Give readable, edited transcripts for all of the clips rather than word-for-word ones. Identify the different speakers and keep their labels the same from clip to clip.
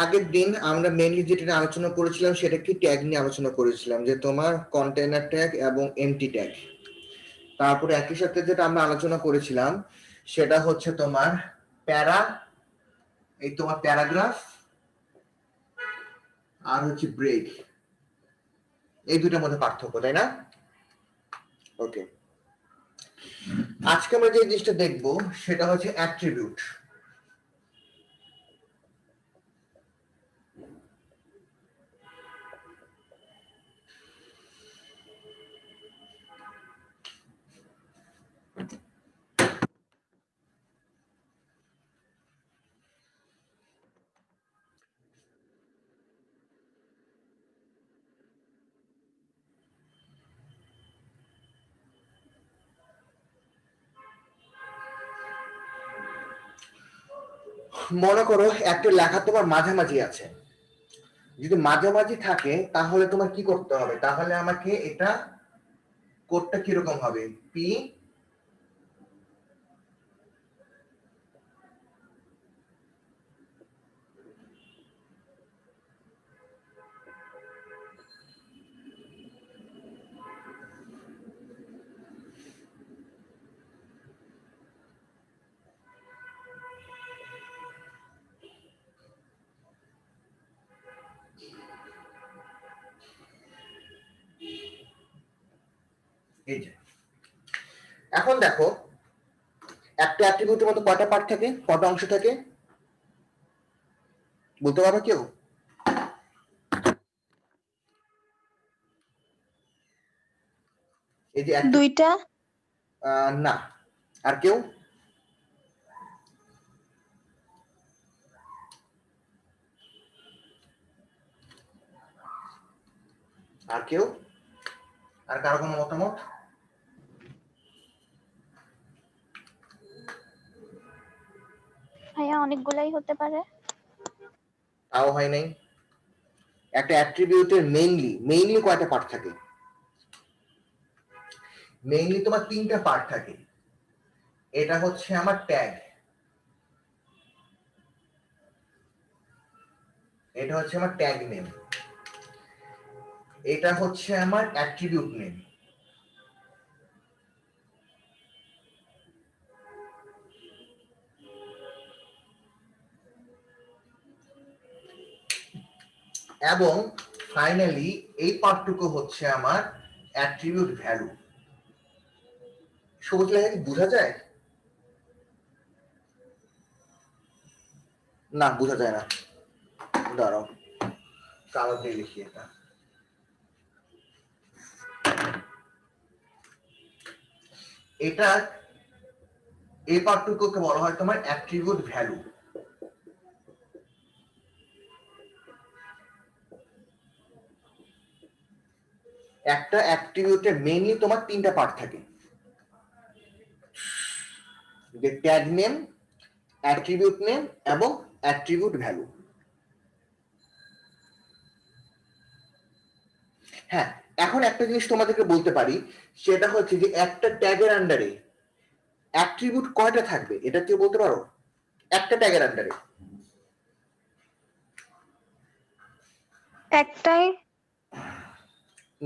Speaker 1: আগের দিন আমরা মেইনলি যেটা নিয়ে আলোচনা করেছিলাম সেটা কি ট্যাগ নিয়ে আলোচনা করেছিলাম, যে তোমার কন্টেইনার ট্যাগ এবং এমটি ট্যাগ। তারপরে একই সাথে যেটা আমরা আলোচনা করেছিলাম সেটা হচ্ছে তোমার প্যারা, এই তোমার প্যারাগ্রাফ আর হচ্ছে ব্রেক, এই দুটোর মধ্যে পার্থক্য, তাই না? ওকে, আজকে আমরা যে জিনিসটা দেখবো সেটা হচ্ছে অ্যাট্রিবিউট। মনে করো একটা লেখা তোমার মাঝামাঝি আছে, যদি মাঝামাঝি থাকে তাহলে তোমার কি করতে হবে, তাহলে আমাকে এটা কোডটা কিরকম হবে, পি এই যে। এখন দেখো একটা অ্যাট্রিবিউটের মধ্যে কয়টা পার্ট থাকে, কয়টা অংশ থাকে বলতে পারো কেউ? এই যে
Speaker 2: দুইটা।
Speaker 1: না, আর কেউ? আর কেউ? আর কারো কোনো মতামত?
Speaker 2: ভাইয়া অনেকগুলাই হতে পারে।
Speaker 1: তাও হয় নাই। একটা অ্যাট্রিবিউটের মেইনলি কয়টা পার্ট থাকে? মেইনলি তোমার তিনটা পার্ট থাকে। এটা হচ্ছে আমার ট্যাগ, এটা হচ্ছে আমার ট্যাগ নেম, এটা হচ্ছে আমার অ্যাট্রিবিউট নেম। এবং ফাইনালি এই পার্টটুকু হচ্ছে আমার অ্যাট্রিবিউট ভ্যালু। সবুজ লেখা কি বোঝা যায়? না, বোঝা যায় না। দাঁড়াও, কালো দিয়ে লিখি এটা। এটা এই পার্টটুকুকে বলা হয় তোমার অ্যাট্রিবিউট ভ্যালু। একটা অ্যাট্রিবিউটের মেইনলি তোমার তিনটা পার্ট থাকে, যে ট্যাগ নেম, অ্যাট্রিবিউট নেম এবং অ্যাট্রিবিউট ভ্যালু। হ্যাঁ, এখন একটা জিনিস তোমাদেরকে বলতে পারি, সেটা হচ্ছে যে একটা ট্যাগের আন্ডারে অ্যাট্রিবিউট কয়টা থাকবে, এটা কেউ বলতে পারো? একটা ট্যাগের আন্ডারে
Speaker 2: একটাই।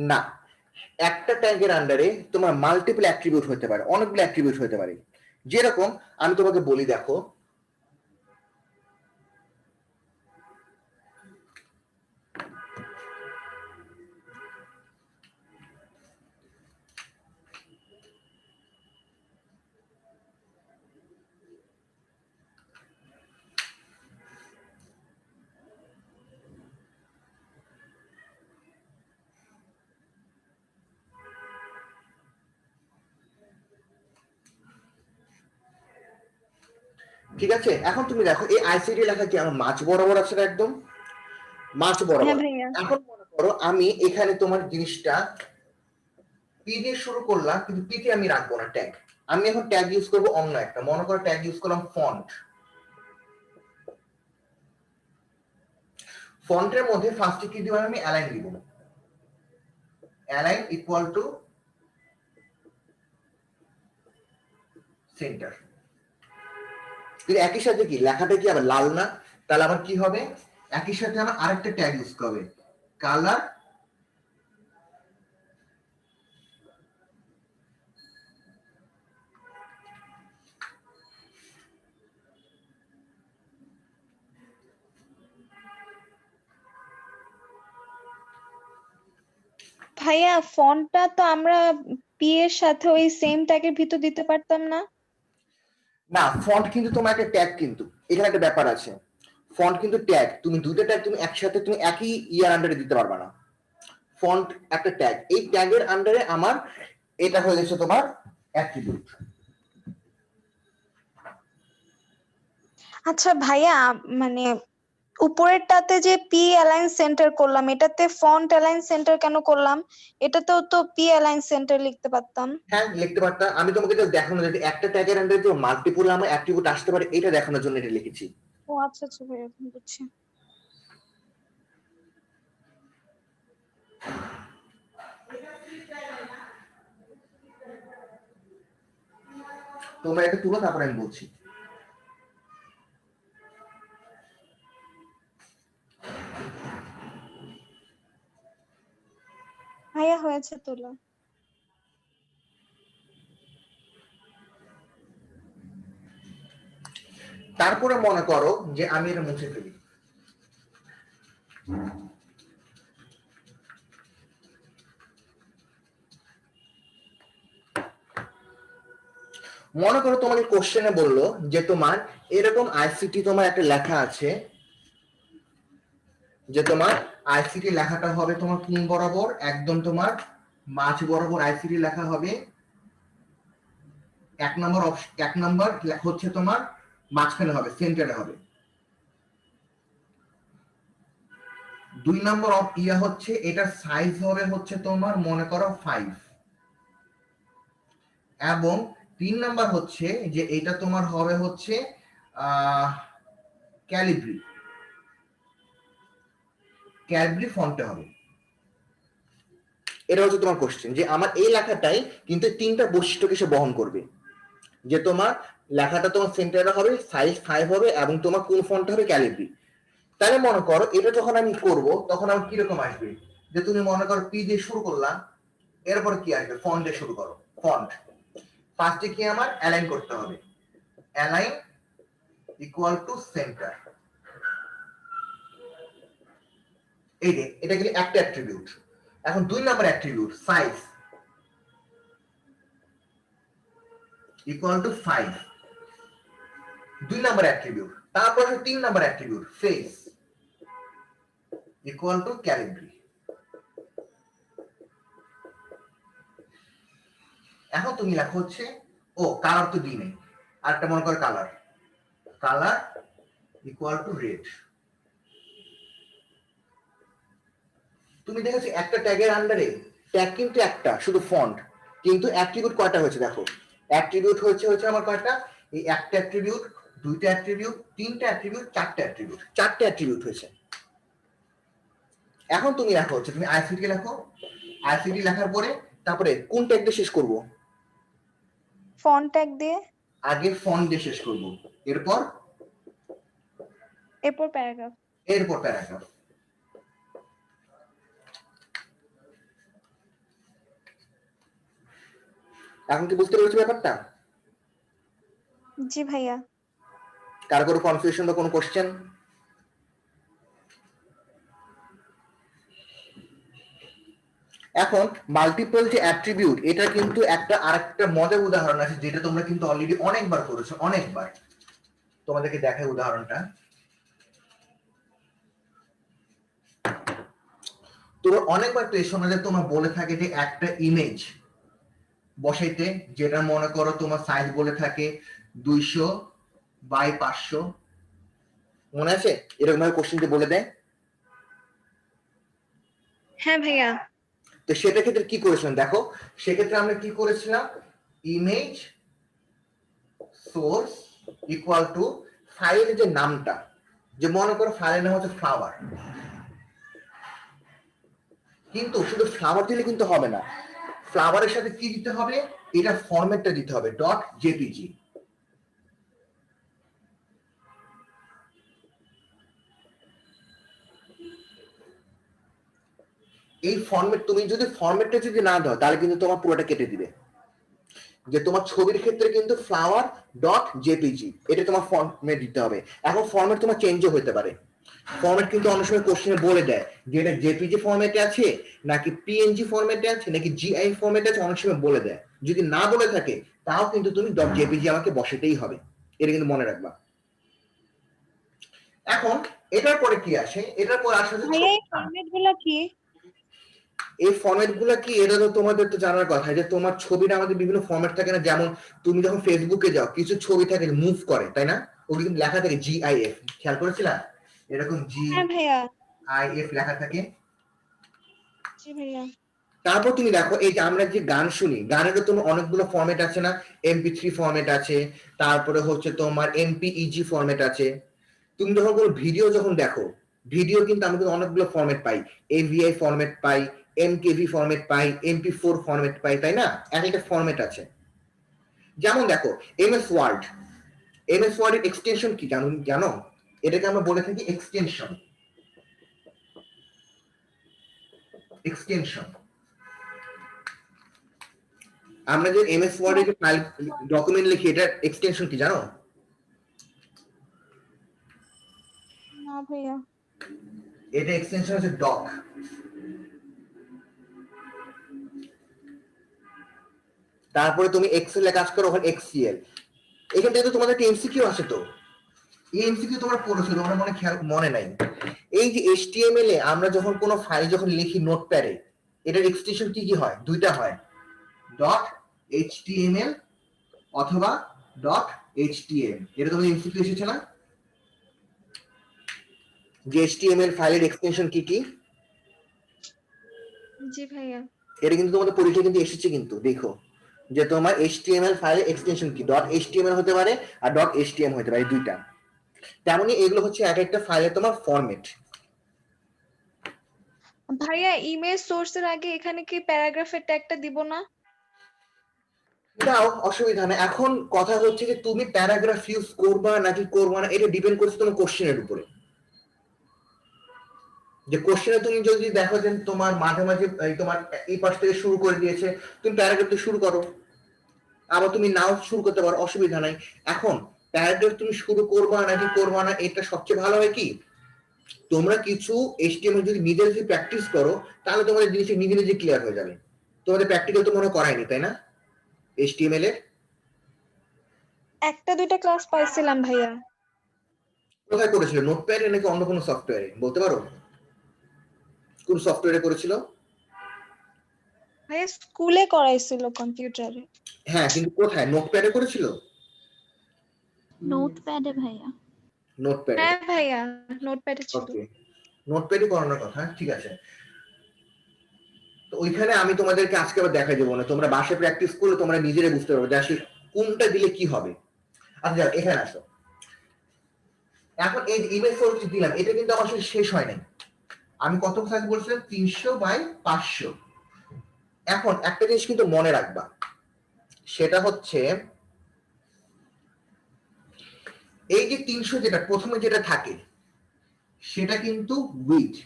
Speaker 1: না, একটা ট্যাগের আন্ডারে তোমার মাল্টিপল অ্যাট্রিবিউট হতে পারে, অনেকগুলো অ্যাট্রিবিউট হতে পারে। যেরকম আমি তোমাকে বলি, দেখো ঠিক আছে। এখন তুমি দেখো এই আইসিডি লেখা কি আমার মাঝ বরাবর আছে না, একদম মাঝ
Speaker 2: হ্যাঁ
Speaker 1: বরাবর।
Speaker 2: ভাইয়া।
Speaker 1: এখন মনে করো আমি এখানে তোমার জিনিসটা পি দিয়ে শুরু করলাম, কিন্তু পি তে আমি রাখবো না ট্যাগ, আমি এখন ট্যাগ ইউজ করবো অন্য একটা। মনে করো ট্যাগ ইউজ করলাম ফন্ট। ফন্টের মধ্যে ফার্স্টে কি দিব, আমি অ্যালাইন দিব, অ্যালাইন ইকুয়াল টু সেন্টার। কিন্তু একই সাথে কি লেখাটা কি আবার লাল না, তাহলে আমার কি হবে, একই সাথে আমার আরেকটা ট্যাগ ইউজ করবে, কালার
Speaker 2: ভাইয়া ফন্টটা তো আমরা পি এর সাথে ওই সেম ট্যাগের ভিতর দিতে পারতাম না?
Speaker 1: না, ফন্ট কিন্তু তোমার একটা ট্যাগ, কিন্তু এখানে একটা ব্যাপার আছে, ফন্ট কিন্তু ট্যাগ, তুমি দুইটা ট্যাগ তুমি একসাথে তুমি একই ইয়ার আন্ডারে দিতে পারবে না। ফন্ট একটা ট্যাগ, এই ট্যাগের আন্ডারে আমার এটা হয়ে গেছে তোমার অ্যাট্রিবিউট।
Speaker 2: আচ্ছা ভাইয়া, মানে উপরেরটাতে যে পি অ্যালাইন সেন্টার করলাম, এটাতে ফন্ট অ্যালাইন সেন্টার কেন করলাম? এটাতেও তো পি অ্যালাইন সেন্টার লিখতে পারতাম।
Speaker 1: হ্যাঁ, লিখতে পারতাম, আমি তোমাকে জাস্ট দেখানো যে একটা ট্যাগের আন্ডারে যে মাল্টিপল আমার অ্যাট্রিবিউট আসতে পারে এটা দেখানোর জন্য এটা লিখেছি।
Speaker 2: ও আচ্ছা আচ্ছা ভাইয়া, এখন বুঝছি।
Speaker 1: তোমরা এটা তুলো, তারপরে আমি বলছি।
Speaker 2: ভাইয়া হয়েছে তোলা।
Speaker 1: তারপরে মনে করো যে আমি এটা মুছে ফেলি, মনে করো তোমাকে কোশ্চেনে বললো যে তোমার এরকম আইসিটি তোমার একটা লেখা আছে, যে তোমার আইসিটি লেখাটা হবে তোমার কোন বরাবর, একদম তোমার মাঝ বরাবর আইসিটি লেখা হবে। এক নম্বর হচ্ছে তোমার মাঝখানে হবে, সেন্টারে হবে। 2 নম্বর হচ্ছে এটার সাইজ হবে হচ্ছে তোমার মনে করো 5, এবং 3 নাম্বার হচ্ছে যে এটা তোমার হবে হচ্ছে ক্যালিব্রি, ক্যালিব্রি ফন্টে হবে। এটা হচ্ছে তোমার কোশ্চেন যে আমার এই লেখাটাই কিন্তু 3টা বৈশিষ্ট্যকে সে বহন করবে, যে তোমার লেখাটা তোমার সেন্টারে হবে, সাইজ 5 হবে, এবং তোমার কোন ফন্টে হবে, ক্যালিব্রি। তাহলে মনে করো এটা যখন আমি করব তখন আমার কিরকম আসবে, যে তুমি মনে করো পি দিয়ে শুরু করলাম, এরপর কি আসবে, ফন্ট দিয়ে শুরু করো। ফন্ট ফার্স্টে কি আমার অ্যালাইন করতে হবে, অ্যালাইন ইকুয়াল টু সেন্টার, এই যে এটা কিন্তু একটা অ্যাট্রিবিউট। এখন 2 number attribute size equal to 5, 2 number attribute. তারপর 3 number attribute face equal to Calibri. এখন তুমি লেখো হচ্ছে, ও কালার তো দিই নেই, আরেকটা মনে করো colour, colour equal to red. তুমি দেখেছো একটা ট্যাগের আন্ডারে ট্যাগ কিন্তু একটা শুধু ফন্ট, কিন্তু অ্যাট্রিবিউট কয়টা হয়েছে দেখো, অ্যাট্রিবিউট হচ্ছে আমার কয়টা, এই একটা অ্যাট্রিবিউট, দুইটা অ্যাট্রিবিউট, তিনটা অ্যাট্রিবিউট, চারটা অ্যাট্রিবিউট, চারটা অ্যাট্রিবিউট হয়েছে। এখন তুমি লেখো হচ্ছে, তুমি আইসিটি লেখো, আইসিটি লেখার পরে তারপরে কোন ট্যাগ দিয়ে শেষ করব,
Speaker 2: ফন্ট ট্যাগ দিয়ে।
Speaker 1: আগে ফন্ট দিয়ে শেষ করব, এরপর
Speaker 2: এরপর প্যারাগ্রাফ।
Speaker 1: এরপর প্যারাগ্রাফ। এখন কি বুঝতে পেরেছো ব্যাপারটা?
Speaker 2: জি ভাইয়া।
Speaker 1: কার কোনো কনফিউশন বা কোনো কোশ্চেন? এখন মাল্টিপল যে অ্যাট্রিবিউট, এটা কিন্তু একটা আরেকটা মজার উদাহরণ আছে যেটা তোমরা কিন্তু অলরেডি অনেকবার করেছো, অনেকবার। তোমাদেরকে দেখাই উদাহরণটা। তোমরা অনেকবার তো এই সময় তোমার বলে থাকে যে একটা ইমেজ বসাইতে, যেটা মনে করো তোমার সাইজ বলে থাকে 200 বাই 500, মনে আছে এরকম ভাবে কোশ্চেন বলে দেয়।
Speaker 2: হ্যাঁ ভাইয়া।
Speaker 1: তো সেটার ক্ষেত্রে কি করেছিলাম দেখো, সেক্ষেত্রে আমরা কি করেছিলাম, ইমেজ সোর্স ইকুয়াল টু ফাইলের যে নামটা, যে মনে করো ফাইলের নাম হচ্ছে ফ্লাওয়ার, কিন্তু শুধু ফ্লাওয়ার দিলে কিন্তু হবে না, ফ্লাওয়ারের সাথে কি দিতে হবে, এটা ফরম্যাটটা দিতে হবে, ডট জেপিজি। এই ফরম্যাট, তুমি যদি ফরম্যাটটা যদি না দাও তাহলে কিন্তু তোমার পুরোটা কেটে দিবে। যে তোমার ছবির ক্ষেত্রে কিন্তু ফ্লাওয়ার ডট জেপিজি এটা তোমার ফরম্যাট দিতে হবে। এখন ফরম্যাট তোমার চেঞ্জও হতে পারে। ফরম্যাট কিন্তু অনেক সময় কোশ্চেনে বলে দেয় যে এটা জেপিজি ফরম্যাটে আছে নাকি পিএনজি ফরম্যাটে আছে নাকি জিআই ফরম্যাটে আছে, অনেক সময় বলে দেয়। যদি না বলে থাকে তাও কিন্তু তুমি ডট জেপিজি আমাকে বসাতেই হবে, এটা কিন্তু মনে রাখবা। এখন এটার পরে কি আসে, এটার পর আসে
Speaker 2: ভাইয়া এই ফরম্যাট গুলো কি?
Speaker 1: এই ফরম্যাট গুলা কি, এটা তো তোমাদের তো জানার কথা যে তোমার ছবিটা আমাদের বিভিন্ন ফরম্যাট থাকে না, যেমন তুমি যখন ফেসবুকে যাও কিছু ছবি থাকে মুভ করে তাই না, ওগুলো কিন্তু লেখা থাকে জিআইএফ, খেয়াল করেছিলা এরকম
Speaker 2: হ্যাঁ ভাইয়া।
Speaker 1: জিআইএফ লেখা থাকে।
Speaker 2: জি ভাইয়া।
Speaker 1: তারপর তুমি দেখো এই যে আমরা যে গান শুনি, গানেরও তোমার অনেকগুলো ফরম্যাট আছে না, MP3 ফরম্যাট আছে, তারপরে হচ্ছে তোমার MPEG ফরম্যাট আছে। তুমি যখন কোনো ভিডিও যখন দেখো, ভিডিও কিন্তু আমরা কিন্তু অনেকগুলো ফরম্যাট পাই, AVI ফরম্যাট পাই, MKV ফরম্যাট পাই, MP4 ফরম্যাট পাই, তাই না? এক একটা ফরম্যাট আছে। যেমন দেখো MS ওয়ার্ড, MS ওয়ার্ডের এক্সটেনশন কি জানো? এটাকে আমরা বলে থাকি এক্সটেনশন। এক্সটেনশন আমরা যে MS ওয়ার্ডে যে ফাইল ডকুমেন্ট লিখি এটার এক্সটেনশন কি জানো?
Speaker 2: না ভাইয়া।
Speaker 1: এটা এক্সটেনশন হচ্ছে ডক। তারপরে তুমি এক্সেল এ কাজ করো ওখানে XCL। এখান থেকে তো তোমাদের একটা এমসিকিউ আসে, তো এই এমসিকিউ তোমরা পড়েছো তোমার মনে নাই? এই যে HTML এ আমরা যখন কোনো ফাইল যখন লিখি নোটপ্যাডে, এটার এক্সটেনশন কি কি হয়? দুইটা হয়, ডট HTML অথবা ডট HTM। এটা তোমাদের এমসিকিউ এসেছে না, যে HTML ফাইলের এক্সটেনশন কি কি?
Speaker 2: জি ভাইয়া।
Speaker 1: এটা কিন্তু তোমাদের পরীক্ষায় কিন্তু এসেছে, কিন্তু দেখো যে তোমার HTML ফাইলের এক্সটেনশন কি, ডট HTML হতে পারে আর ডট HTM হতে পারে, দুইটা। তেমনি এগুলো হচ্ছে এক একটা ফাইলের তোমার ফরম্যাট।
Speaker 2: ভাইয়া ইমেজ সোর্সের আগে এখানে কি প্যারাগ্রাফের ট্যাগটা দিব না?
Speaker 1: দাও, অসুবিধা নেই। এখন কথা হচ্ছে যে তুমি প্যারাগ্রাফ ইউজ করবা নাকি করবা না, এটা ডিপেন্ড করছে তোমার কোশ্চেনের উপরে। যে কোশ্চেনে তুমি যদি দেখো যে তোমার মাঝে মাঝে তোমার এই পাশ থেকে শুরু করে দিয়েছে, তুমি প্যারাগ্রাফ দিয়ে শুরু করো, আবার তুমি নাও শুরু করতে পারো, অসুবিধা নাই। এখন প্যারাগ্রাফ তুমি শুরু করবা নাকি করবা না, এটা সবচেয়ে ভালো হয় কি তোমরা কিছু HTML যদি নিজে যদি প্র্যাকটিস করো তাহলে তোমাদের জিনিসটা নিজে নিজে ক্লিয়ার হয়ে যাবে। তোমাদের প্র্যাকটিক্যাল তো মনে করায়নি তাই না HTML এর?
Speaker 2: একটা দুইটা ক্লাস পাইছিলাম ভাইয়া।
Speaker 1: কোথায় করেছিল, নোটপ্যাডে নাকি অন্য কোনো সফটওয়্যারে বলতে পারো? কোন সফটওয়্যারে করেছিল?
Speaker 2: ভাইয়া স্কুলে করাইছিল কম্পিউটারে।
Speaker 1: হ্যাঁ, কিন্তু কোথায়, নোটপ্যাডে করেছিল?
Speaker 3: নোটপ্যাডে ভাইয়া।
Speaker 1: নোটপ্যাডে।
Speaker 2: হ্যাঁ ভাইয়া নোটপ্যাডে ছিল।
Speaker 1: ওকে, নোটপ্যাডে করানোর কথা, ঠিক আছে। তো ওইখানে আমি তোমাদেরকে আজকে আবার দেখা দেবো না, তোমরা বাসায় প্র্যাকটিস করলে তোমরা নিজেরাই বুঝতে পারবে যে আসলে কোনটা দিলে কি হবে। আচ্ছা যাও, এখানে আসো। এখন এই ইমেজ সোর্স দিলাম, এটা কিন্তু আমার আসলে শেষ হয় নাই। আমি কত সাইজ বলছিলাম, 300x500। এখন একটা জিনিস কিন্তু মনে রাখবা, সেটা হচ্ছে এই যে 300 যেটা প্রথমে যেটা থাকে সেটা কিন্তু উইডথ,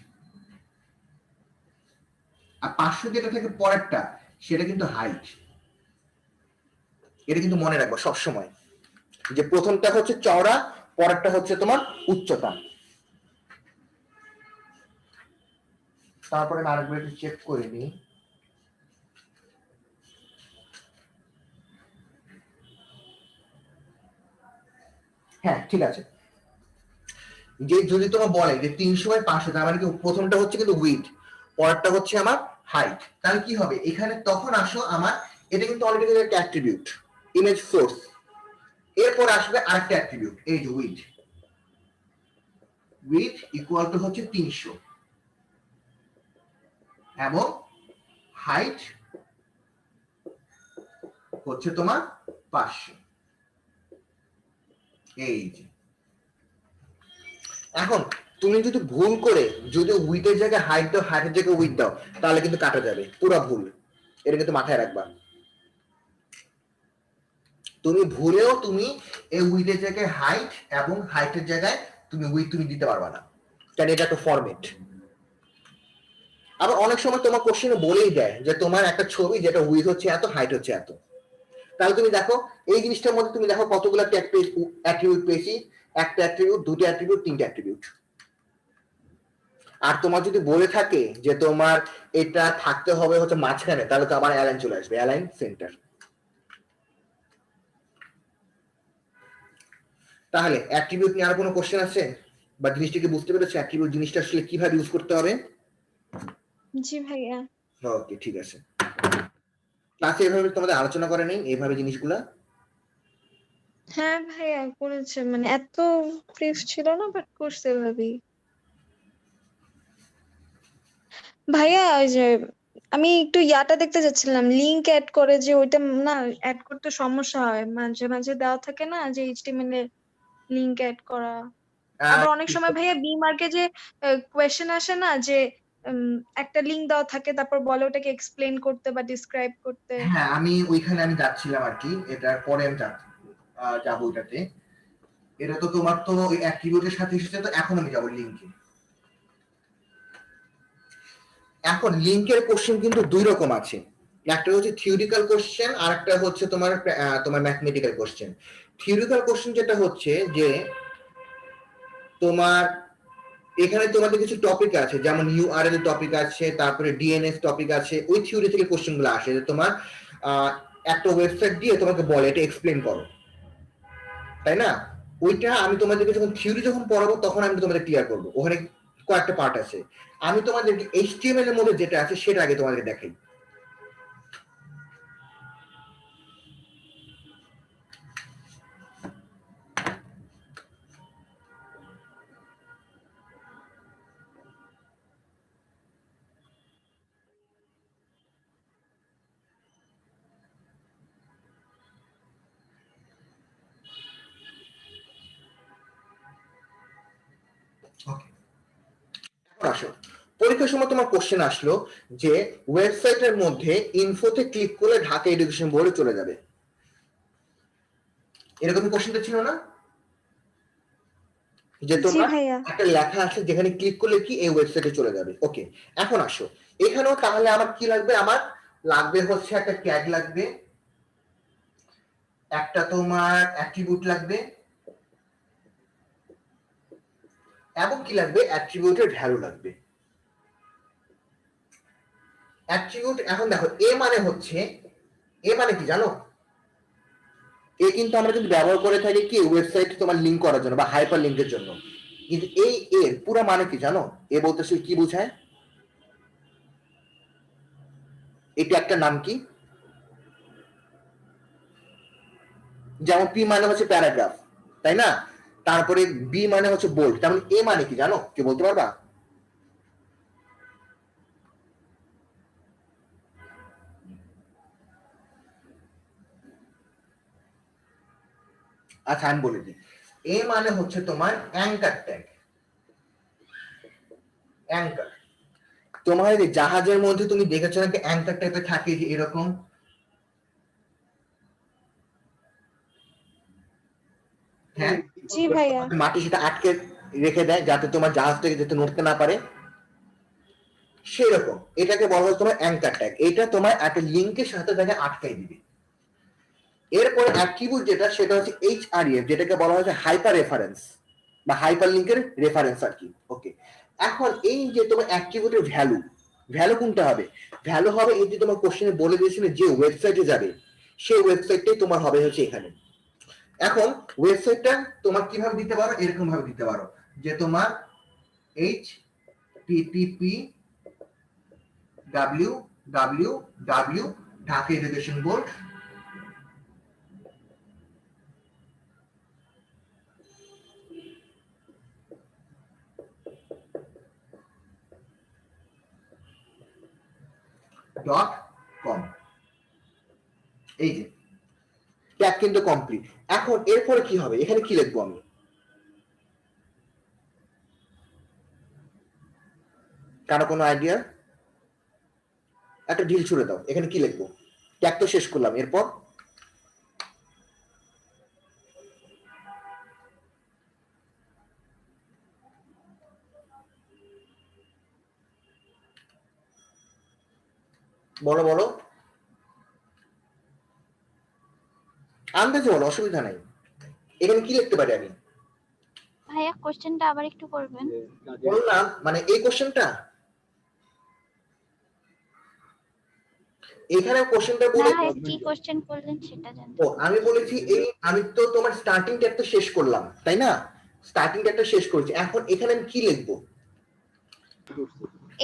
Speaker 1: আর 500 যেটা থাকে পরেরটা সেটা কিন্তু হাইট। এটা কিন্তু মনে রাখবা সব সময়, যে প্রথমটা হচ্ছে চওড়া, পরেরটা হচ্ছে তোমার উচ্চতা। তারপরে আরেকবার একটু চেক করে নিই। হ্যাঁ ঠিক আছে, যে যদি তোমার বলে যে 300x500, তার মানে কি প্রথমটা হচ্ছে কিন্তু উইডথ, পরেরটা হচ্ছে আমার হাইট, তাহলে কি হবে এখানে তখন আসো আমার, এটা কিন্তু অলরেডি একটা অ্যাট্রিবিউট ইমেজ সোর্স। এরপর আসবে আরেকটা অ্যাট্রিবিউট, এই যে উইডথ। উইডথ ইকুয়াল টু হচ্ছে 300 এবং হাইট হচ্ছে তোমার 500। এই যে এখন তুমি যদি ভুল করে যদি উইথের জায়গায় হাইট দাও, হাইটের জায়গায় উইথ দাও, তাহলে কিন্তু কাটা যাবে, পুরো ভুল। এটা কিন্তু মাথায় রাখবা, তুমি ভুলেও তুমি এই উইথের জায়গায় হাইট এবং হাইটের জায়গায় তুমি উইথ তুমি দিতে পারবা না, কারণ এটা একটা ফরম্যাট। আবার অনেক সময় তোমার কোশ্চেনে বলেই দেয় যে তোমার একটা ছবি যেটা উইথ হচ্ছে এত, হাইট হচ্ছে এত। তাহলে তুমি দেখো এই জিনিসটার মধ্যে তুমি দেখো কতগুলো অ্যাট্রিবিউট পেয়েছি, একটা অ্যাট্রিবিউট, দুটো অ্যাট্রিবিউট, তিনটা অ্যাট্রিবিউট। আর তোমার যদি বলে থাকে যে তোমার এটা থাকতে হবে হচ্ছে মাঝখানে, তাহলে তো আবার অ্যালাইন চলে আসবে, অ্যালাইন সেন্টার। তাহলে অ্যাট্রিবিউট নিয়ে আর কোনো কোশ্চেন আছে, বা জিনিসটাকে বুঝতে পেরেছো অ্যাট্রিবিউট জিনিসটা আসলে কিভাবে ইউজ করতে হবে?
Speaker 2: জি ভাইয়া।
Speaker 1: ওকে, ঠিক আছে। ক্লাসে এভাবে তোমাদের আলোচনা করে নেই এইভাবে জিনিসগুলা?
Speaker 2: হ্যাঁ ভাইয়া করেছে, মানে এত ব্রিফ ছিল না, বাট করছে এভাবেই। ভাইয়া ওই যে আমি একটু ইয়াটা দেখতে যাচ্ছিলাম, লিংক অ্যাড করে যে ওইটা না অ্যাড করতে সমস্যা হয়, মাঝে মাঝে দেওয়া থাকে না যে এইচটিএমএল এর লিংক অ্যাড করা। আবার অনেক সময় ভাইয়া বি মার্কে যে কোয়েশ্চেন আসে না, যে একটা লিংক দেওয়া থাকে, তারপর বলে ওটাকে এক্সপ্লেন করতে বা ডিসক্রাইব করতে।
Speaker 1: হ্যাঁ, আমি ওইখানে আমি যাচ্ছিলাম আর কি, এটার পরে আমি যাবো ওইটাতে। এটা তো তোমার তো ওই অ্যাট্রিবিউটের সাথে এসেছে, তো এখন আমি যাবো লিংকে। এখন লিংকের কোশ্চেন কিন্তু দুই রকম আছে, একটা হচ্ছে থিওরিক্যাল কোশ্চেন আর একটা হচ্ছে তোমার তোমার ম্যাথমেটিক্যাল কোশ্চেন। থিওরিক্যাল কোশ্চেন যেটা হচ্ছে যে তোমার এখানে তোমাদের কিছু টপিক আছে, যেমন ইউআরএল টপিক আছে, তারপরে ডিএনএস টপিক আছে, ওই থিওরি থেকে কোশ্চেন গুলো আসে, যে তোমার একটা ওয়েবসাইট দিয়ে তোমাকে বলে এটা এক্সপ্লেন করো, তাই না? ওইটা আমি তোমাদেরকে যখন থিওরি যখন পড়াবো তখন আমি তোমাদের ক্লিয়ার করবো, ওখানে কয়েকটা পার্ট আছে। আমি তোমাদেরকে এইচটিএমএল এর মধ্যে যেটা আছে সেটা আগে তোমাদেরকে দেখাই। ওকে, এখন আসো, পরীক্ষার সময় তোমার কোশ্চেন আসলো যে ওয়েবসাইটের মধ্যে ইনফোতে ক্লিক করলে ঢাকা এডুকেশন বোর্ডে চলে যাবে, এরকম কোশ্চেনটা ছিল না? যে
Speaker 2: জি
Speaker 1: তোমার
Speaker 2: ভাইয়া।
Speaker 1: একটা লেখা আছে যেখানে ক্লিক করলে কি এই ওয়েবসাইটে চলে যাবে। ওকে, এখন আসো, এখানেও তাহলে আমার কি লাগবে, আমার লাগবে হচ্ছে একটা ট্যাগ লাগবে, একটা তোমার অ্যাট্রিবিউট লাগবে, এবং কি লাগবে, অ্যাট্রিবিউটের ভ্যালু লাগবে। অ্যাট্রিবিউট, এখন দেখো এ মানে হচ্ছে, এ মানে কি জানো? এ কিন্তু আমরা কিন্তু ব্যবহার করে থাকি কি ওয়েবসাইট তোমার লিংক করার জন্য বা হাইপার লিংকের জন্য, কিন্তু এই এর পুরো মানে কি জানো? এ বলতে সে কি বোঝায়? এটা একটা নাম কি, যেমন পি মানে হচ্ছে প্যারাগ্রাফ, তাই না? তারপরে বি মানে হচ্ছে বোল্ড, তেমন এ মানে কি জানো, কি বলতে পারবা? আচ্ছা আমি বলে দিই, এ মানে হচ্ছে তোমার অ্যাঙ্কার ট্যাগ। অ্যাঙ্কার, তোমার এই জাহাজের মধ্যে তুমি দেখেছো নাকি অ্যাঙ্কার টাইপের থাকে যে এরকম, হ্যাঁ,
Speaker 2: জি ভাইয়া।
Speaker 1: মাটি সেটা আটকে রেখে দেয় যাতে তোমার জাহাজটাকে যাতে নড়তে না পারে, সেরকম এটাকে বলা হয় তোমার অ্যাঙ্কার ট্যাগ। এটা তোমার একটা লিংকের সাথে তাকে আটকাই দিবে। এরপরে অ্যাট্রিবিউট যেটা, সেটা হচ্ছে এইচআরএফ, যেটাকে বলা হচ্ছে হাইপার রেফারেন্স বা হাইপার লিংকের রেফারেন্স আর কি। ওকে, এখন এই যে তোমার অ্যাট্রিবিউটের ভ্যালু, ভ্যালু কোনটা হবে? ভ্যালু হবে এই যে তোমার কোশ্চেনে বলে দিয়েছিল যে ওয়েবসাইটে যাবে, সেই ওয়েবসাইটটাই তোমার হবে হচ্ছে এখানে। এখন ওয়েবসাইটটা তোমার কিভাবে দিতে পারো, এরকম ভাবে দিতে পারো যে তোমার H TTP W W W Dhaka education board .com। এই যে ট্যাগ কিন্তু কমপ্লিট। এখন এরপরে কি হবে, এখানে কি লিখবো আমি? কারো কোনো আইডিয়া? একটা ঢিল ছুড়ে দাও, এখানে কি লিখবো? ট্যাগ তো শেষ করলাম, এরপর? বলো বলো, আন্দাজে বলো, অসুবিধা নাই। এখানে কি লিখতে পারি আমি?
Speaker 3: ভাইয়া কোশ্চেনটা আবার একটু করবেন।
Speaker 1: বললাম মানে এই কোশ্চেনটা, এখানে কোশ্চেনটা
Speaker 3: না
Speaker 1: বলে,
Speaker 3: ভাইয়া কি কোশ্চেন করলেন সেটা জানতে
Speaker 1: ও
Speaker 3: চাই।
Speaker 1: আমি বলেছি এই, আমি তো তোমার স্টার্টিং ট্যাগটা শেষ করলাম তাই না, স্টার্টিং ট্যাগটা শেষ করেছি, এখন এখানে আমি কি লিখবো?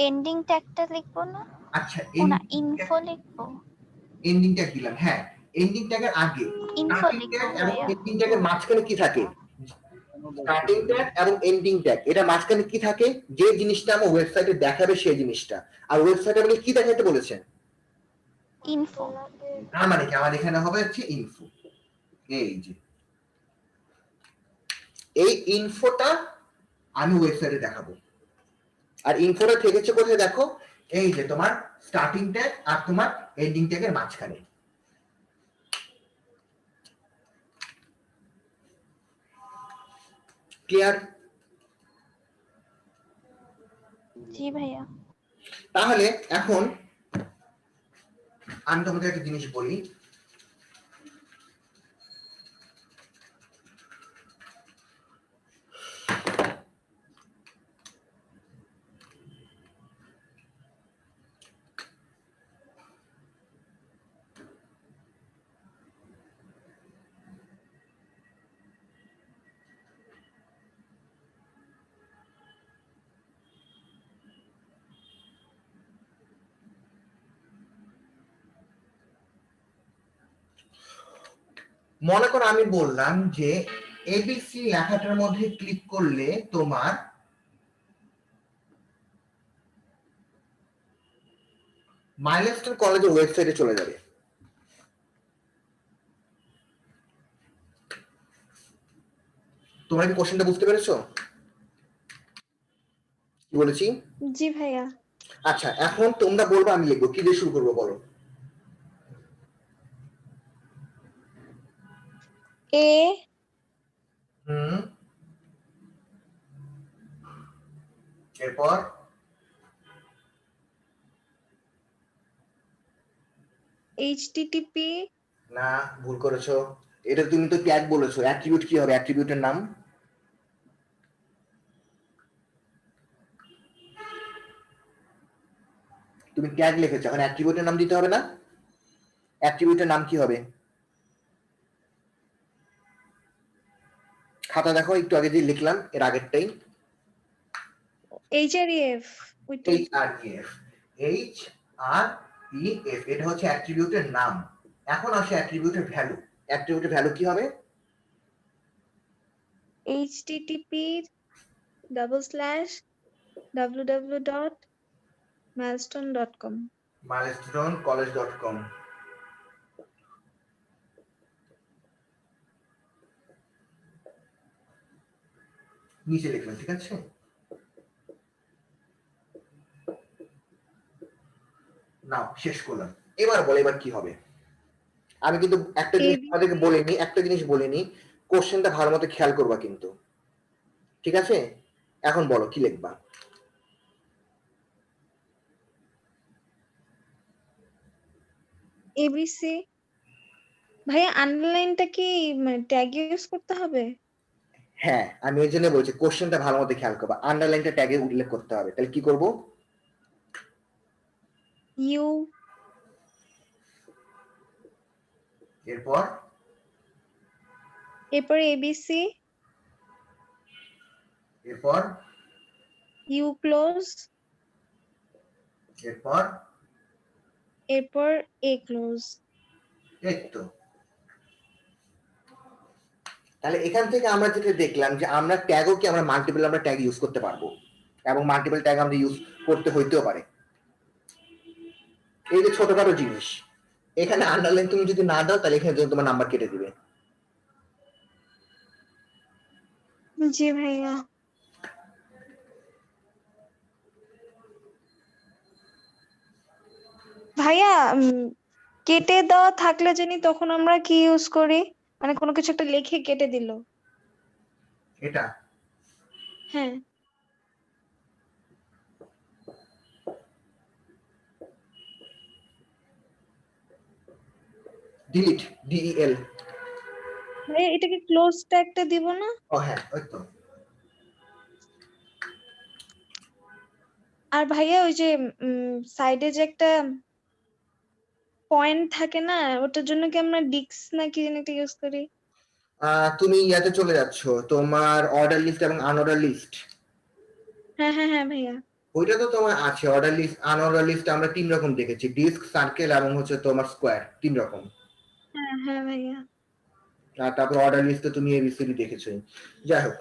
Speaker 3: এন্ডিং ট্যাগটা লিখবো না?
Speaker 1: আচ্ছা
Speaker 3: ও না, ইনফো লিখবো।
Speaker 1: এন্ডিং ট্যাগ দিলাম, হ্যাঁ এন্ডিং ট্যাগের আগে
Speaker 3: ইনফো
Speaker 1: স্টার্টিং
Speaker 3: লিখবো
Speaker 1: ট্যাগ এবং
Speaker 3: ভাইয়া।
Speaker 1: এন্ডিং ট্যাগের মাঝখানে কি থাকে? স্টার্টিং ট্যাগ এবং এন্ডিং ট্যাগ, এটা মাঝখানে কি থাকে? যে জিনিসটা আমার ওয়েবসাইটে দেখাবে সেই জিনিসটা। আর ওয়েবসাইটে আমাকে কি দেখাতে বলেছেন?
Speaker 3: ইনফো।
Speaker 1: তার মানে কি আমার এখানে হবে হচ্ছে ইনফো। এই যে এই ইনফোটা আমি ওয়েবসাইটে দেখাবো। আর ইনফোটা থেকেছে কোথায় দেখো, এই যে তোমার স্টার্টিং ট্যাগ আর তোমার এন্ডিং ট্যাগের মাঝখানে। ক্লিয়ার?
Speaker 3: জি ভাইয়া।
Speaker 1: তাহলে এখন আমি তোমাদের একটা জিনিস বলি, মনে করো আমি বললাম যে এবিসি লেখাটার মধ্যে ক্লিক করলে তোমার মাইলস্টোন কলেজের ওয়েবসাইটে চলে যাবে। তোমরা কি কোশ্চেনটা বুঝতে পেরেছো কি বলেছি?
Speaker 2: জি ভাইয়া।
Speaker 1: আচ্ছা এখন তোমরা বলবো, আমি লিখবো, কি দিয়ে শুরু করবো বলো?
Speaker 2: এ
Speaker 1: হুম, এরপর
Speaker 2: এইচটিটিপি
Speaker 1: না, ভুল করেছো, এটা তুমি তো ট্যাগ বলেছো, অ্যাট্রিবিউট কি হবে? অ্যাট্রিবিউটের নাম তুমি ট্যাগ লিখেছো, এখন অ্যাট্রিবিউটের নাম দিতে হবে না? অ্যাট্রিবিউটের নাম কি হবে? খাতা দেখো, একটু আগে যে লিখলাম এর আগেরটাই,
Speaker 2: এইচআরইএফ ওইটা।
Speaker 1: H R E F, H R E F, এটা হচ্ছে অ্যাট্রিবিউটের নাম। এখন আসে অ্যাট্রিবিউটের ভ্যালু। অ্যাট্রিবিউটের ভ্যালু কি হবে?
Speaker 2: http://www.milestone.com।
Speaker 1: milestonecollege.com। নিচে লিখবেন, ঠিক আছে? নাও শেষ করলাম। এবার বলো, এবার কি হবে? আমি কিন্তু একটা জিনিস তোমাদেরকে বলিনি, একটা জিনিস বলিনি, কোশ্চেনটা ভালো মতো খেয়াল করবা কিন্তু, ঠিক আছে? এখন বলো কি লিখবা?
Speaker 2: এবিসি। ভাইয়া আন্ডারলাইনটা কি ট্যাগ ইউজ করতে হবে?
Speaker 1: হ্যাঁ আমি ওই জন্য বলছি কোশ্চেনটা ভালো মতো খেয়াল করবা, আন্ডারলাইনটা ট্যাগে উল্লেখ করতে হবে। তাহলে কি করব?
Speaker 2: ইউ
Speaker 1: এরপর
Speaker 2: এরপরে এবিসি,
Speaker 1: এরপর
Speaker 2: ইউ ক্লোজ,
Speaker 1: এরপর
Speaker 2: এরপর এ ক্লোজ।
Speaker 1: এই তো। তাহলে এখান থেকে আমরা যেটা দেখলাম যে আমরা ট্যাগও কি আমরা মাল্টিপল আমরা ট্যাগ ইউজ করতে পারবো, এবং মাল্টিপল ট্যাগ আমরা ইউজ করতে হইতেও পারে। এই যে ছোটখাটো জিনিস, এখানে আন্ডারলাইন তুমি যদি না দাও তাহলে এখানে তোমার নাম্বার কেটে দিবে।
Speaker 2: জি ভাইয়া। ভাইয়া কেটে দেওয়া থাকলে জানি তখন আমরা কি ইউজ করি? মানে কোনো কিছু একটা লিখে কেটে দিল।
Speaker 1: এটা
Speaker 2: হ্যাঁ।
Speaker 1: Delete, DEL।
Speaker 2: ভাইয়া এটাকে ক্লোজ ট্যাগটা দিব না?
Speaker 1: ও হ্যাঁ, ওই তো।
Speaker 2: আর ভাইয়া ওই যে সাইডে যে একটা পয়েন্ট থাকে না, ওটার জন্য কি আমরা ডিক্স না কি যেন একটা ইউজ করি?
Speaker 1: তুমি ইয়াতে চলে যাচ্ছ, তোমার অর্ডার লিস্ট এবং আনঅর্ডার লিস্ট।
Speaker 2: হ্যাঁ হ্যাঁ হ্যাঁ ভাইয়া।
Speaker 1: ওইটা তো তোমার আছে অর্ডার লিস্ট, আনঅর্ডার লিস্ট আমরা 3 রকম দেখেছি, ডিস্ক, সার্কেল এবং হচ্ছে তোমার স্কোয়ার, 3 রকম।
Speaker 2: হ্যাঁ হ্যাঁ ভাইয়া।
Speaker 1: আর তারপর অর্ডার লিস্টে তুমি এবিসিডি দেখেছো। যাই হোক,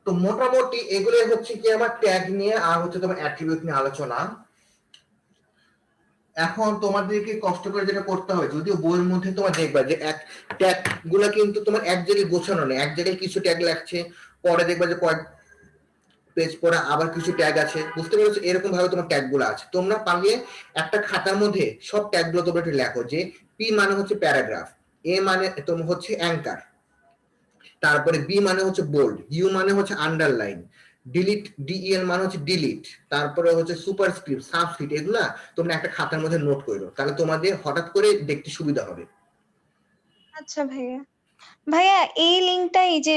Speaker 1: তো মোটামুটি এগুলো হচ্ছে কি আমার ট্যাগ নিয়ে আর হচ্ছে তোমার অ্যাট্রিবিউট নিয়ে আলোচনা। এখন তোমাদেরকে কষ্ট করে যেটা করতে হবে, যদিও বইয়ের মধ্যে তোমার দেখবা যে এক ট্যাগ গুলা কিন্তু তোমার এক জায়গায় গোছানো নেই, এক জায়গায় কিছু ট্যাগ লাগছে, পরে দেখবা যে কয়েক পেজ পরে আবার কিছু ট্যাগ আছে, বুঝতে পেরেছো? এরকম ভাবে তোমার ট্যাগ গুলো আছে। তোমরা পারলে একটা খাতার মধ্যে সব ট্যাগ গুলো তোমরা একটু লেখো, যে পি মানে হচ্ছে প্যারাগ্রাফ, এ মানে তোমার হচ্ছে অ্যাঙ্কার, তারপরে বি মানে হচ্ছে বোল্ড, ইউ মানে হচ্ছে আন্ডারলাইন, ডিলিট, ডিইএল মানে হচ্ছে ডিলিট, তারপরে হচ্ছে সুপারস্ক্রিপ্ট, সাবস্ক্রিপ্ট, এগুলা তোমরা একটা খাতার মধ্যে নোট করো, তাহলে তোমাদের হঠাৎ করে দেখতে সুবিধা হবে।
Speaker 2: আচ্ছা ভাইয়া। ভাইয়া এই লিঙ্কটা এই যে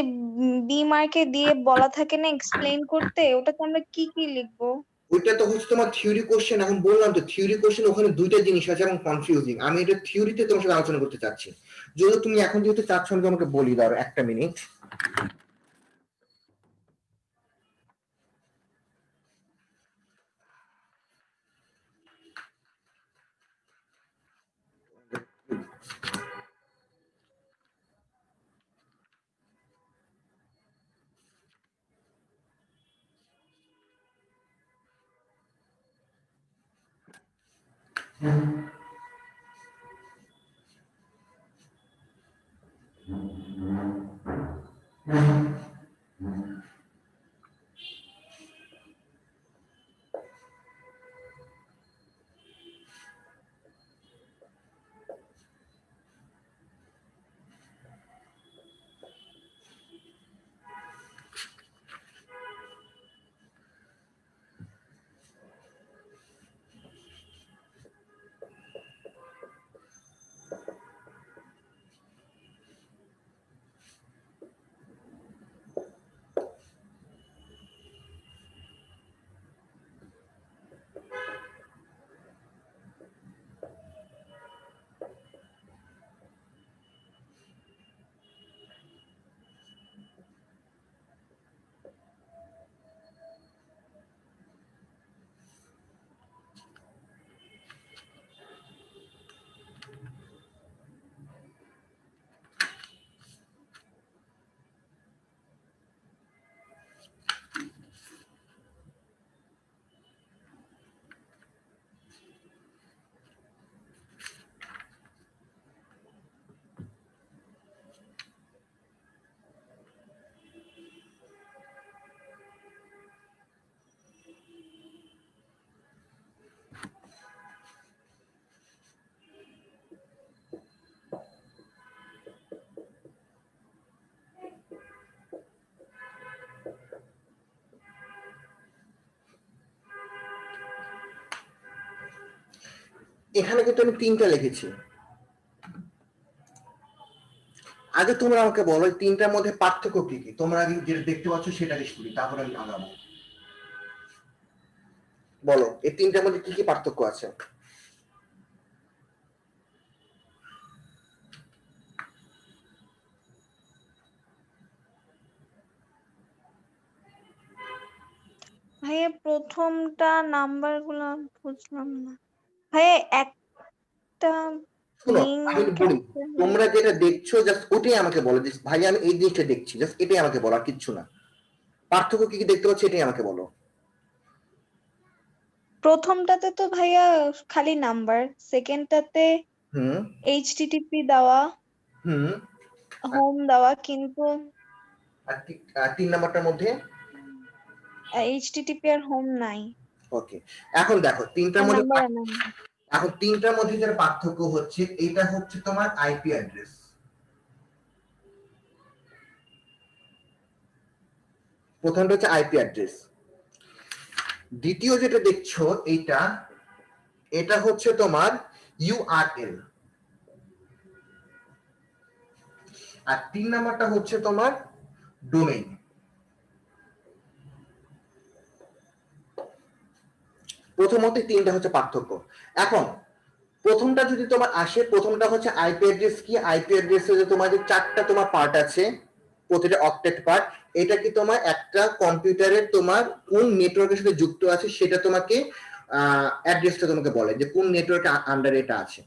Speaker 2: বি মার্কে দিয়ে বলা থাকে না এক্সপ্লেইন করতে, ওটাতে আমরা কি কি লিখবো?
Speaker 1: ওইটা তো হচ্ছে তোমার থিওরি কোশ্চেন। এখন বললাম তো থিওরি কোশ্চেন ওখানে দুইটা জিনিস আছে এবং কনফিউজিং। আমি এটা থিওরিতে তোমার সাথে আলোচনা করতে চাচ্ছি, যদি তুমি এখন যেহেতু চাচ্ছ আমি তোমাকে বলি, দাও একটা মিনিট। এখানে কিন্তু আমি 3টা লিখেছি। আগে তোমরা আমাকে বলো এই 3টার মধ্যে পার্থক্য কি কি, তোমরা আগে যেটা দেখতে পাচ্ছ সেটা লিখে করি, তারপরে আমি আগাবো। বলো এই 3টার মধ্যে কি কি পার্থক্য আছে?
Speaker 2: ভাইয়া প্রথমটা নাম্বার গুলা বুঝলাম না ভাইয়া। একটা
Speaker 1: শোনো
Speaker 2: লিঙ্ক
Speaker 1: আমি বলি, তোমরা যেটা দেখছো জাস্ট ওটাই আমাকে বলো, যে ভাই আমি এই জিনিসটা দেখছি, জাস্ট এটাই আমাকে বলো, আর কিচ্ছু না। পার্থক্য কি কি দেখতে পাচ্ছ এটাই আমাকে বলো।
Speaker 2: প্রথমটাতে তো ভাইয়া খালি নাম্বার, সেকেন্ডটাতে
Speaker 1: হুম
Speaker 2: এইচটিটিপি দেওয়া,
Speaker 1: হুম।
Speaker 2: হোম দেওয়া, কিন্তু
Speaker 1: আর 3 নাম্বারটার মধ্যে
Speaker 2: এইচটিটিপি আর হোম নাই।
Speaker 1: ওকে। এখন দেখো
Speaker 2: আর নাম্বার নাই।
Speaker 1: এখন 3টার মধ্যে যেটা পার্থক্য হচ্ছে, এটা হচ্ছে তোমার আইপি অ্যাড্রেস। প্রথমটা হচ্ছে আইপি অ্যাড্রেস, দ্বিতীয় যেটা দেখছো এইটা, এটা হচ্ছে তোমার ইউআরএল। আর 3 নাম্বারটা হচ্ছে তোমার ডোমেইন। প্রথমত তিনটা হচ্ছে পার্থক্য। এখন প্রথমটা যদি তোমার আসে, প্রথমটা হচ্ছে আইপি অ্যাড্রেস কি। আইপি অ্যাড্রেসে যে তোমার যে 4টা তোমার পার্ট আছে, প্রতিটা অক্টেট পার্ট, এটা কি তোমার একটা কম্পিউটারের তোমার কোন নেটওয়ার্কের সাথে যুক্ত আছে সেটা তোমাকে অ্যাড্রেসটা তোমাকে বলে যে কোন নেটওয়ার্কের আন্ডারে এটা আছে।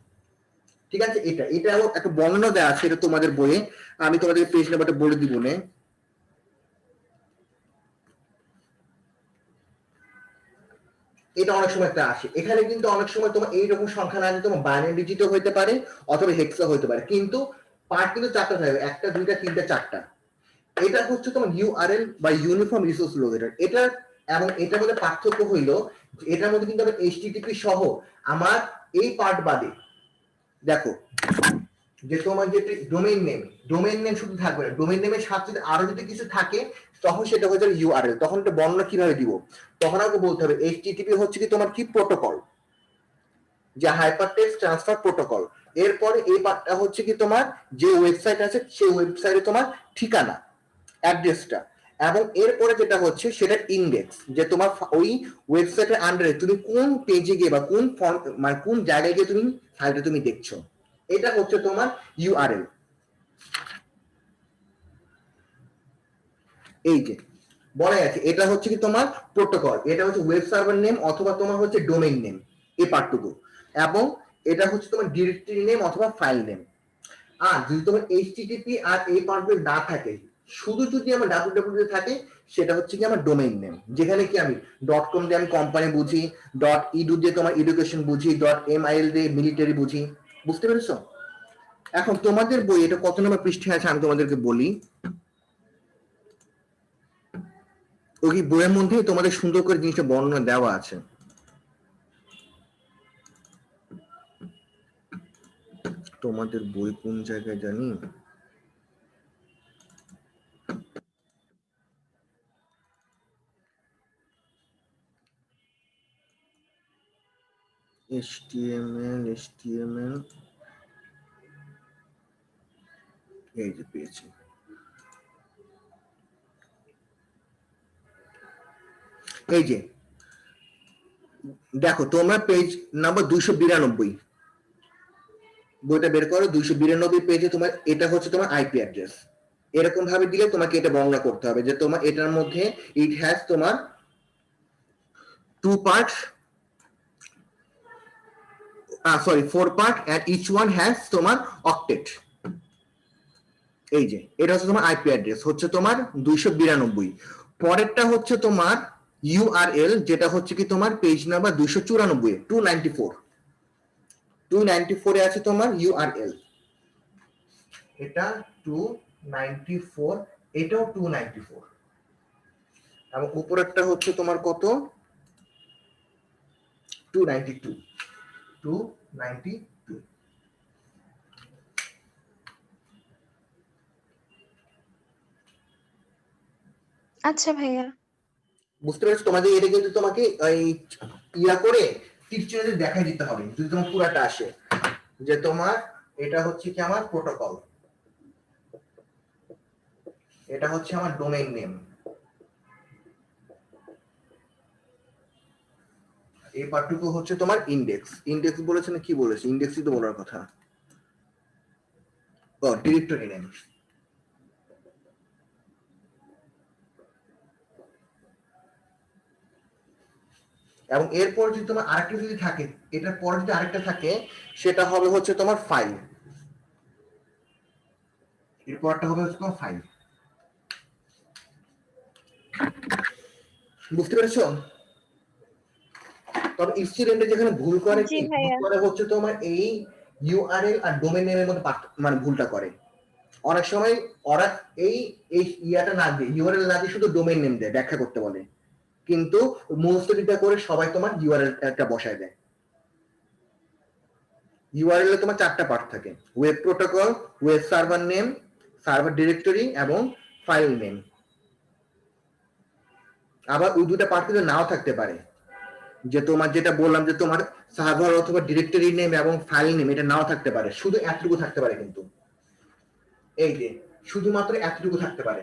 Speaker 1: ঠিক আছে, এটাও একটা বর্ণনা দেওয়া আছে, এটা তোমাদের বইয়ে। আমি তোমাদের পেজ নাম্বারটা বলে দিব না। এটা অনেক সময় একটা আসে এখানে, কিন্তু অনেক সময় তোমার এইরকম সংখ্যা না আছে, তোমার বাইনারি ডিজিটও হইতে পারে অথবা হেক্সা হইতে পারে, কিন্তু পার্ট কিন্তু 4টা থাকবে, 1টা 2টা 3টা 4টা। এটা হচ্ছে তোমার ইউআরএল বা ইউনিফর্ম রিসোর্স লোকেটর। এটা এবং এটার মধ্যে পার্থক্য হইলো এটার মধ্যে কিন্তু এইচটিটিপি সহ আমার এই পার্ট বাদে দেখো যে তোমার যে ডোমেইন নেম শুধু থাকবে না, ডোমেইন নেমের সাথে যদি আরো যদি কিছু থাকে তখন সেটা হয়ে যাবে ইউআরএল। তখন এটা বর্ণনা কিভাবে দিব, তখন আমাকে বলতে হবে এইচটিটিপি হচ্ছে কি তোমার কি প্রোটোকল, যে হাইপারটেক্সট ট্রান্সফার প্রোটোকল। এরপরে এই পার্টটা হচ্ছে কি তোমার যে ওয়েবসাইট আছে সেই ওয়েবসাইটে তোমার ঠিকানা, অ্যাড্রেসটা। এবং এরপরে যেটা হচ্ছে সেটা ইন্ডেক্স, যে তোমার ওই ওয়েবসাইটের আন্ডারে তুমি কোন পেজে গিয়ে বা কোন ফর্ম মানে কোন জায়গায় গিয়ে তুমি ফাইলটা তুমি দেখছো, এটা হচ্ছে তোমার ইউআরএল। এই যে বলা আছে এটা হচ্ছে কি তোমার প্রোটোকল, এটা হচ্ছে ওয়েব সার্ভার নেম অথবা তোমার হচ্ছে ডোমেইন নেম, এই পার্টটুকু। এবং এটা হচ্ছে তোমার ডিরেক্টরি নেম অথবা ফাইল নেম। আর যদি তোমার এইচটিটিপি আর এই পার্টগুলো না থাকে, শুধু যদি আমার ডাব্লিউডাব্লিউ থাকে, সেটা হচ্ছে কি আমার ডোমেইন নেম, যেখানে কি আমি .com দিয়ে আমি কোম্পানি বুঝি, .edu দিয়ে তোমার এডুকেশন বুঝি, .mil দিয়ে মিলিটারি বুঝি। বুঝতে পেরেছো? এখন তোমাদের বই এটা কত নম্বর পৃষ্ঠায় আছে আমি তোমাদেরকে বলি। ওই বইয়ের মধ্যে তোমাদের সুন্দর করে জিনিসটা বর্ণনা দেওয়া আছে। তোমাদের বই কোন জায়গায় জানি, HTML এই যে পেয়েছি। এই যে দেখো তোমরা পেজ নাম্বার 292 বইটা বের করো, 292 পেজে তোমার এটা হচ্ছে তোমার আইপি অ্যাড্রেস। এরকম ভাবে দিলে তোমাকে এটা বর্ণনা করতে হবে যে তোমার এটার মধ্যে ইট হ্যাজ তোমার 2 parts, sorry 4 part and each one has তোমার অক্টেট। এই যে এটা হচ্ছে তোমার আইপি অ্যাড্রেস হচ্ছে তোমার 292। পরেরটা হচ্ছে তোমার ইউআরএল, যেটা হচ্ছে কি তোমার পেজ নাম্বার 294 294 এ আছে তোমার ইউআরএল, এটা 294, এটাও 294। এবং উপরেরটা হচ্ছে তোমার কত 292।
Speaker 2: আচ্ছা ভাইয়া।
Speaker 1: বুঝতে পেরেছো? তোমাদের এটা কিন্তু তোমাকে এই ইয়া করে টিচারে দেখাই দিতে হবে যদি তোমার পুরাটা আসে, যে তোমার এটা হচ্ছে কি আমার প্রোটোকল, এটা হচ্ছে আমার ডোমেইন নেম, এই পার্টটুকু হচ্ছে তোমার ইন্ডেক্স। ইন্ডেক্স বলেছে না কি বলেছে, ইন্ডেক্সই তো বলার কথা। ও ডিরেক্টরি নেম। এবং এরপর যদি তোমার আরেকটা যদি থাকে, এটার পর যদি আরেকটা থাকে সেটা হবে হচ্ছে তোমার ফাইল। এরপরটা হবে হচ্ছে তোমার ফাইল। বুঝতে পেরেছো? তবে স্টুডেন্ট যেখানে ভুল করে
Speaker 2: জি
Speaker 1: কি ভুল
Speaker 2: ভাইয়া।
Speaker 1: করে হচ্ছে তোমার এই ইউআরএল আর ডোমেইন নেমের মধ্যে মানে ভুলটা করে। অনেক সময় ওরা এই এই ইয়াটা না দিয়ে ইউআরএল না দিয়ে শুধু ডোমেইন নেম দেয় ব্যাখ্যা করতে বলে, কিন্তু মোস্টলিটা করে সবাই তোমার ইউআরএল একটা বসায় দেয়। ইউআরএল এ তোমার 4টা পার্ট থাকে, web protocol, web server name, server directory এবং ফাইল নেম। আবার ওই দুটা পার্ট কিন্তু নাও থাকতে পারে, যে তোমার যেটা বললাম যে তোমার সার্ভার অথবা ডিরেক্টরি নেম এবং ফাইল নেম এটা নাও থাকতে পারে, শুধু এতটুকু থাকতে পারে। কিন্তু এই যে শুধুমাত্র এতটুকু থাকতে পারে,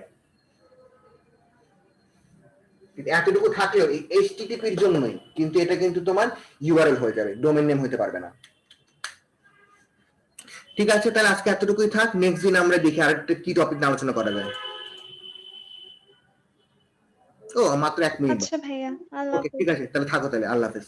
Speaker 1: কিন্তু এতটুকু থাকলেও এই এইচটিটিপির জন্যই, কিন্তু এটা কিন্তু তোমার ইউআরএল হয়ে যাবে, ডোমেইন নেম হতে পারবে না। ঠিক আছে, তাহলে আজকে এতটুকুই থাক। নেক্সট দিন আমরা দেখি আরেকটা কি টপিক নিয়ে আলোচনা করা যায়। ও মাত্র 1 মিনিট।
Speaker 2: আচ্ছা ভাইয়া, আল্লাহ
Speaker 1: ওকে,
Speaker 2: হাফেজ।
Speaker 1: ঠিক আছে, তাহলে থাকো, তাহলে আল্লাহ হাফেজ।